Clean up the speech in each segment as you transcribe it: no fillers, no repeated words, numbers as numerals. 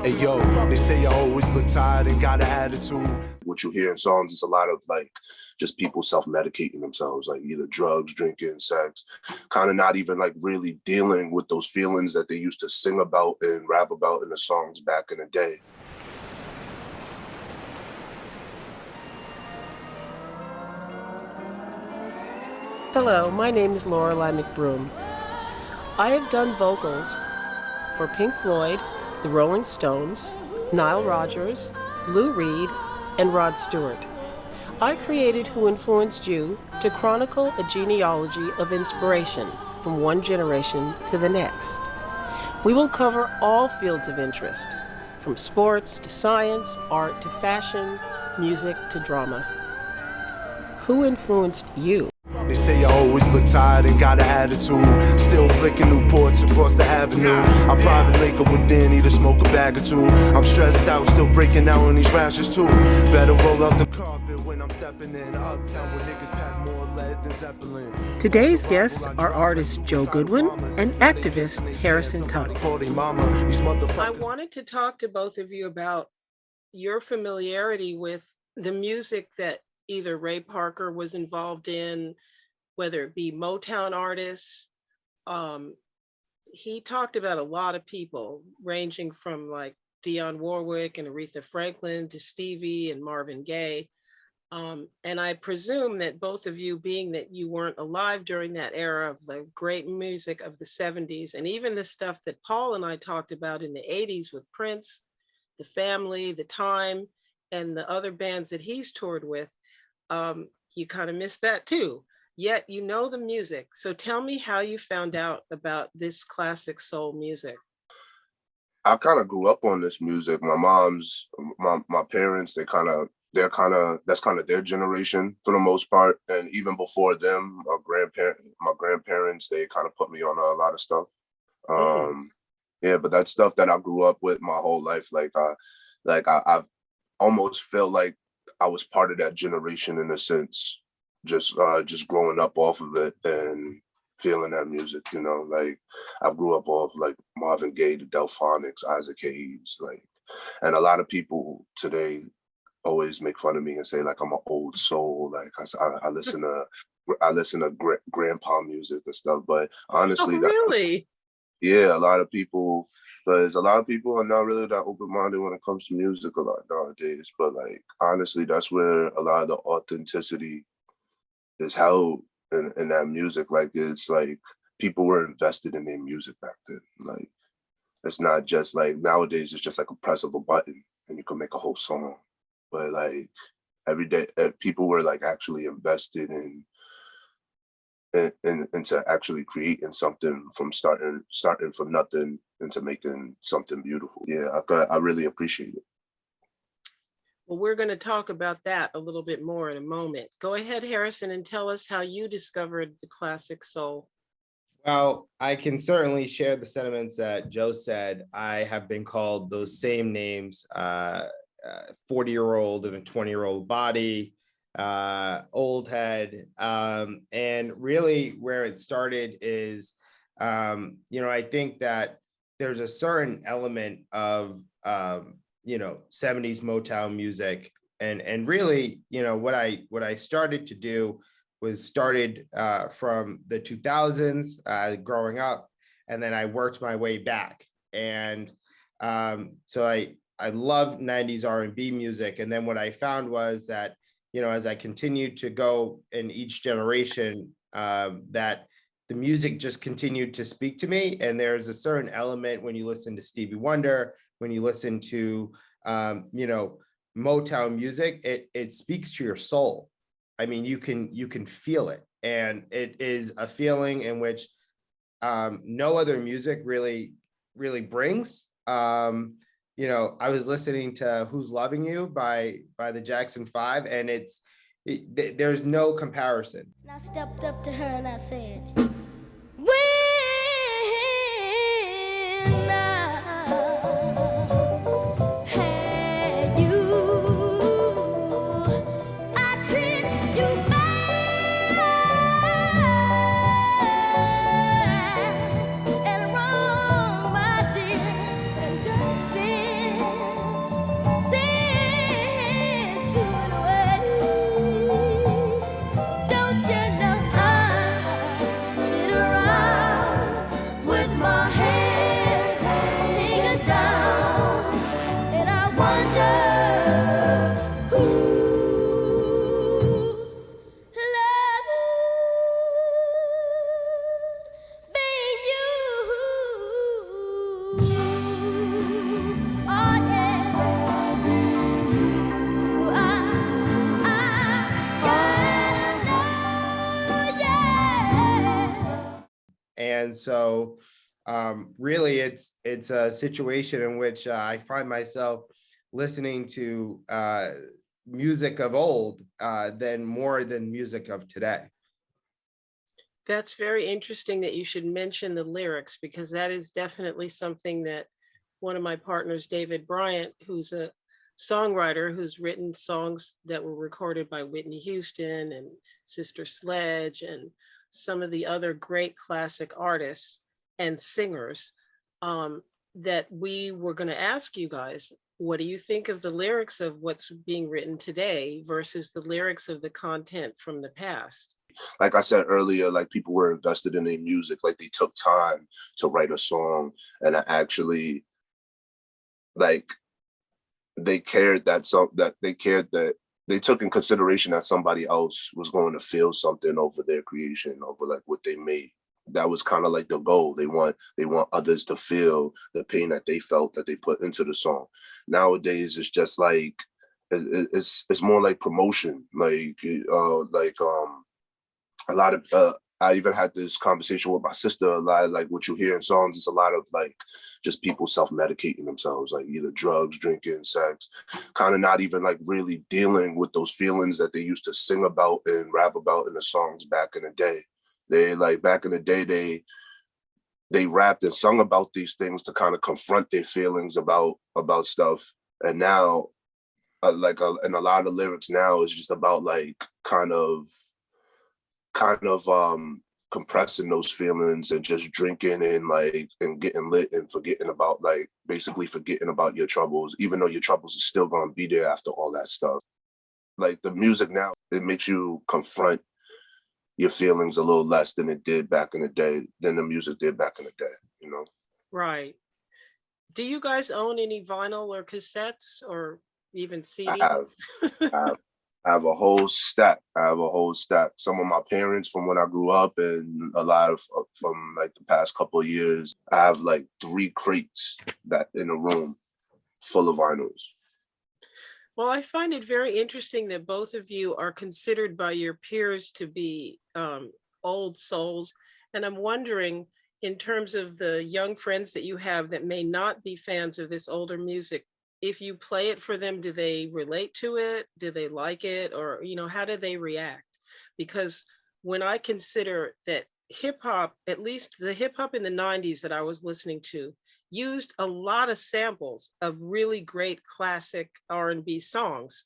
Hey yo, they say I always look tired and got an attitude. What you hear in songs is a lot of like just people self-medicating themselves, like either drugs, drinking, sex, kind of not even like really dealing with those feelings that they used to sing about and rap about in the songs back in the day. Hello, my name is Lorelei McBroom. I have done vocals for Pink Floyd, the Rolling Stones, Nile Rodgers, Lou Reed, and Rod Stewart. I created Who Influenced You to chronicle a genealogy of inspiration from one generation to the next. We will cover all fields of interest, from sports to science, art to fashion, music to drama. Who influenced you? They say I always look tired and got an attitude. Still flicking Newports across the avenue. I probably link up with Danny to smoke a bag or two. I'm stressed out, still breaking out on these rashes too. Better roll out the carpet when I'm stepping in. Uptown where niggas pack more lead than Zeppelin. Today's guests are artist Joe Goodwin and activist Harrison Tuck. I wanted to talk to both of you about your familiarity with the music that either Ray Parker was involved in, whether it be Motown artists. He talked about a lot of people, ranging from like Dionne Warwick and Aretha Franklin to Stevie and Marvin Gaye. And I presume that both of you, being that you weren't alive during that era of the great music of the 70s, and even the stuff that Paul and I talked about in the 80s with Prince, The Family, The Time, and the other bands that he's toured with, you kind of missed that too. Yet you know the music. So tell me how you found out about this classic soul music. I kind of grew up on this music. My parents, that's kind of their generation for the most part. And even before them, my grandparents, they kind of put me on a lot of stuff. Yeah, but that's stuff that I grew up with my whole life. I've almost felt like I was part of that generation in a sense, just growing up off of it and feeling that music, you know, like I grew up off like Marvin Gaye, the Delphonics, Isaac Hayes, like, and a lot of people today always make fun of me and say like I'm an old soul, like I listen to grandpa music and stuff, but honestly, really? Yeah, a lot of people, because a lot of people are not really that open-minded when it comes to music a lot nowadays. But like, honestly, that's where a lot of the authenticity is held in that music. Like, it's like people were invested in their music back then. Like, it's not just like nowadays, it's just like a press of a button and you can make a whole song. But like every day, people were like actually invested into actually creating something from starting from nothing into making something beautiful. Yeah, I really appreciate it. Well, we're going to talk about that a little bit more in a moment. Go ahead, Harrison, and tell us how you discovered the classic soul. Well, I can certainly share the sentiments that Joe said. I have been called those same names, 40-year-old in a 20-year-old body, old head. And really where it started is, I think that there's a certain element of, 70s Motown music. And really, what I started to do was started from the 2000s, growing up, and then I worked my way back. And so I love 90s R&B music. And then what I found was that, as I continued to go in each generation, that the music just continued to speak to me. And there's a certain element when you listen to Stevie Wonder, when you listen to, Motown music, it speaks to your soul. I mean, you can feel it. And it is a feeling in which no other music really brings. I was listening to Who's Loving You by the Jackson 5, and there's no comparison. And I stepped up to her and I said, when I had you, I treated you bad and wrong, my dear, and God said And so really it's a situation in which I find myself listening to music of old than more than music of today. That's very interesting that you should mention the lyrics, because that is definitely something that one of my partners, David Bryant, who's a songwriter who's written songs that were recorded by Whitney Houston and Sister Sledge and some of the other great classic artists and singers, that we were going to ask you guys, what do you think of the lyrics of what's being written today versus the lyrics of the content from the past? Like I said earlier, like people were invested in their music, like they took time to write a song, and I actually, like, they cared that they took in consideration that somebody else was going to feel something over their creation, over like what they made. That was kind of like the goal. They want others to feel the pain that they felt that they put into the song. Nowadays, it's just like it's more like promotion, a lot of I even had this conversation with my sister. A lot of like what you hear in songs is a lot of like just people self-medicating themselves, like either drugs, drinking, sex, kind of not even like really dealing with those feelings that they used to sing about and rap about in the songs back in the day. They like back in the day, they rapped and sung about these things to kind of confront their feelings about stuff. And now, and a lot of lyrics now is just about like kind of compressing those feelings and just drinking and getting lit and basically forgetting about your troubles, even though your troubles are still gonna be there after all that stuff. Like the music now, it makes you confront your feelings a little less than it did back in the day, than the music did back in the day, you know? Right. Do you guys own any vinyl or cassettes or even CDs? I have a whole stack. Some of my parents from when I grew up, and a lot of from like the past couple of years. I have like 3 crates that in a room full of vinyls. Well, I find it very interesting that both of you are considered by your peers to be old souls. And I'm wondering, in terms of the young friends that you have that may not be fans of this older music, if you play it for them, do they relate to it? Do they like it? Or, how do they react? Because when I consider that hip hop, at least the hip hop in the 90s that I was listening to, used a lot of samples of really great classic R&B songs.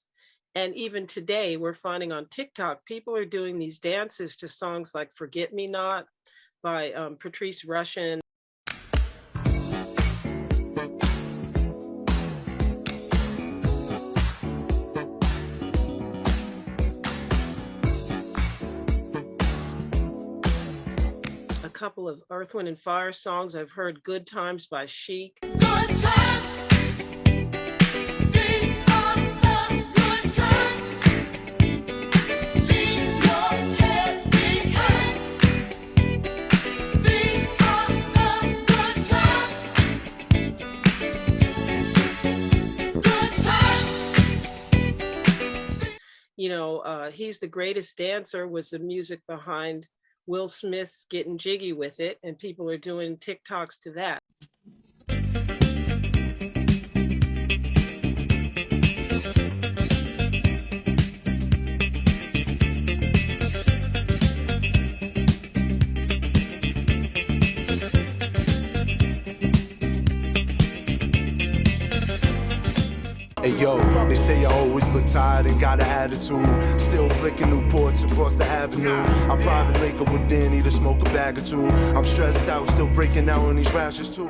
And even today, we're finding on TikTok, people are doing these dances to songs like Forget Me Not by Patrice Rushen. A couple of Earth, Wind and Fire songs. I've heard Good Times by Chic. Good times. These are the good times. Leave your cares behind. These are the good times. Good times. He's the Greatest Dancer was the music behind Will Smith Getting Jiggy with It, and people are doing TikToks to that. Hey yo, they say I always look tired and got an attitude. Still flicking Newports across the avenue. I probably link up with Danny to smoke a bag or two. I'm stressed out, still breaking out on these rashes too.